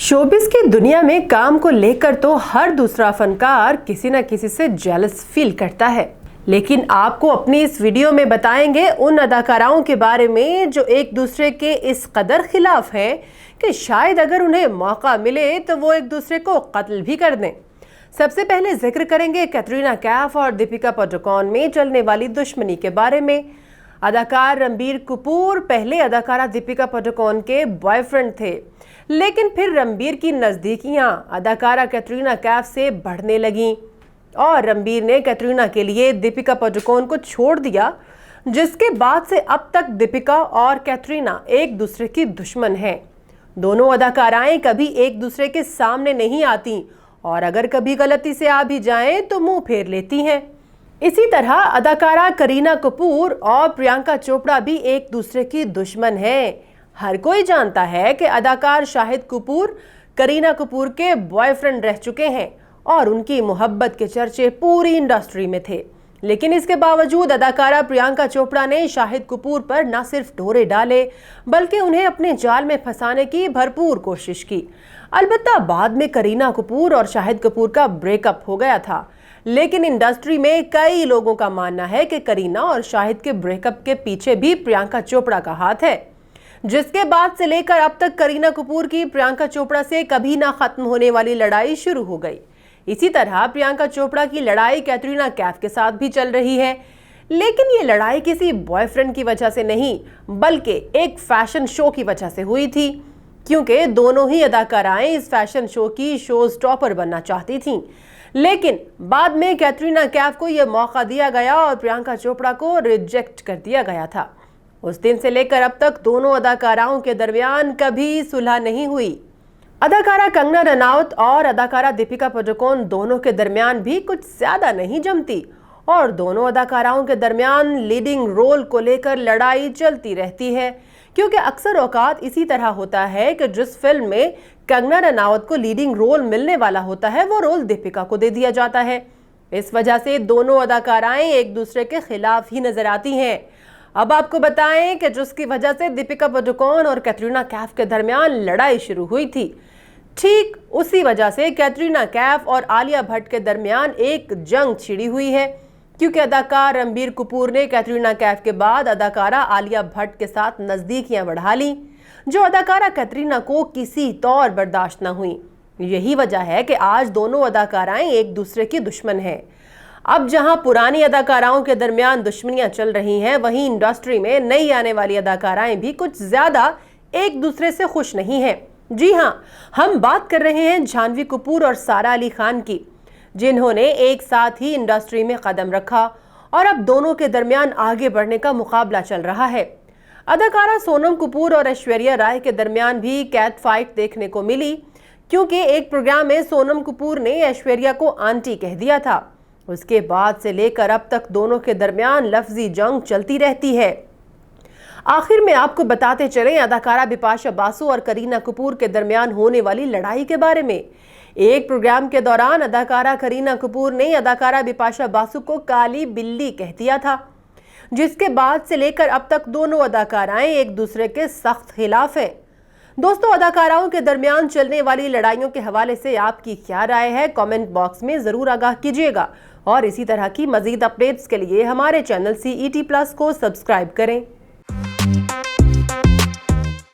Showbiz की दुनिया में काम को लेकर तो हर दूसरा फनकार किसी न किसी से जेलस फील करता है, लेकिन आपको अपनी इस वीडियो में बताएंगे उन अदाकाराओं के बारे में जो एक दूसरे के इस कदर खिलाफ हैं कि शायद अगर उन्हें मौका मिले तो वो एक दूसरे को कत्ल भी कर दें। सबसे पहले जिक्र करेंगे कैटरीना कैफ और दीपिका पादुकोण में चलने वाली दुश्मनी के बारे में। अदाकार रणबीर कपूर पहले अदाकारा दीपिका पादुकोण के बॉयफ्रेंड थे, लेकिन फिर रणबीर की नज़दीकियां अदाकारा कैटरीना कैफ से बढ़ने लगीं और रणबीर ने कैटरीना के लिए दीपिका पादुकोण को छोड़ दिया, जिसके बाद से अब तक दीपिका और कैटरीना एक दूसरे की दुश्मन हैं। दोनों अदाकाराएं कभी एक दूसरे के सामने नहीं आती और अगर कभी गलती से आ भी जाएं तो मुंह फेर लेती हैं। इसी तरह अदाकारा करीना कपूर और प्रियंका चोपड़ा भी एक दूसरे की दुश्मन हैं। हर कोई जानता है कि अदाकार शाहिद कपूर करीना कपूर के बॉयफ्रेंड रह चुके हैं और उनकी मोहब्बत के चर्चे पूरी इंडस्ट्री में थे, लेकिन इसके बावजूद अदाकारा प्रियंका चोपड़ा ने शाहिद कपूर पर न सिर्फ डोरे डाले बल्कि उन्हें अपने जाल में फंसाने की भरपूर कोशिश की। अलबत्ता बाद में करीना कपूर और शाहिद कपूर का ब्रेकअप हो गया था, लेकिन इंडस्ट्री में कई लोगों का मानना है कि करीना और शाहिद के ब्रेकअप के पीछे भी प्रियंका चोपड़ा का हाथ है, जिसके बाद से लेकर अब तक करीना कपूर की प्रियंका चोपड़ा से कभी ना खत्म होने वाली लड़ाई शुरू हो गई। इसी तरह प्रियंका चोपड़ा की लड़ाई कैटरीना कैफ के साथ भी चल रही है, लेकिन ये लड़ाई किसी बॉयफ्रेंड की वजह से नहीं बल्कि एक फैशन शो की वजह से हुई थी, क्योंकि दोनों ही अदाकाराएं इस फैशन शो की शो स्टॉपर बनना चाहती थीं। लेकिन बाद में कैटरीना कैफ को यह मौका दिया गया और प्रियंका चोपड़ा को रिजेक्ट कर दिया गया था। उस दिन से लेकर अब तक दोनों अदाकाराओं के दरमियान कभी सुलह नहीं हुई। अदाकारा कंगना रनौत और अदाकारा दीपिका पादुकोण दोनों के दरमियान भी कुछ ज्यादा नहीं जमती और दोनों अदाकाराओं के दरमियान लीडिंग रोल को लेकर लड़ाई चलती रहती है, क्योंकि अक्सर औकात इसी तरह होता है कि जिस फिल्म में कंगना रनौत को लीडिंग रोल मिलने वाला होता है वो रोल दीपिका को दे दिया जाता है। इस वजह से दोनों अदाकाराएं एक दूसरे के खिलाफ ही नजर आती हैं। अब आपको बताएं कि जिसकी वजह से दीपिका पादुकोण और कैटरीना कैफ के दरमियान लड़ाई शुरू हुई थी, ठीक उसी वजह से कैटरीना कैफ और आलिया भट्ट के दरमियान एक जंग छिड़ी हुई है, क्योंकि अदाकार रणबीर कपूर ने कैटरीना कैफ के बाद अदाकारा आलिया भट्ट के साथ नजदीकियां बढ़ा ली, जो अदाकारा कैटरीना को किसी तौर बर्दाश्त न हुई। यही वजह है कि आज दोनों अदाकाराएं एक दूसरे की दुश्मन हैं। अब जहां पुरानी अदाकाराओं के दरमियान दुश्मनियां चल रही हैं, वहीं इंडस्ट्री में नई आने वाली अदाकाराएं भी कुछ ज्यादा एक दूसरे से खुश नहीं हैं। जी हां, हम बात कर रहे हैं जाह्नवी कपूर और सारा अली खान की, जिन्होंने एक साथ ही इंडस्ट्री में कदम रखा और अब दोनों के दरमियान आगे बढ़ने का मुकाबला चल रहा है। अदाकारा सोनम कपूर और ऐश्वर्या राय के दरमियान भी कैट फाइट देखने को मिली, क्योंकि एक प्रोग्राम में सोनम कपूर ने ऐश्वर्या को आंटी कह दिया था। उसके बाद से लेकर अब तक दोनों के दरमियान लफ्जी जंग चलती रहती है। आखिर में आपको बताते चलें अदाकारा बिपाशा बासु और करीना कपूर के दरमियान होने वाली लड़ाई के बारे में। एक प्रोग्राम के दौरान अदाकारा करीना कपूर ने अदाकारा बिपाशा बासु को काली बिल्ली कह दिया था, जिसके बाद से लेकर अब तक दोनों अदाकाराएं एक दूसरे के सख्त खिलाफ हैं। दोस्तों, अदाकाराओं के दरमियान चलने वाली लड़ाइयों के हवाले से आपकी क्या राय है, कमेंट बॉक्स में जरूर आगाह कीजिएगा और इसी तरह की मजीद अपडेट्स के लिए हमारे चैनल CET+ को सब्सक्राइब करें।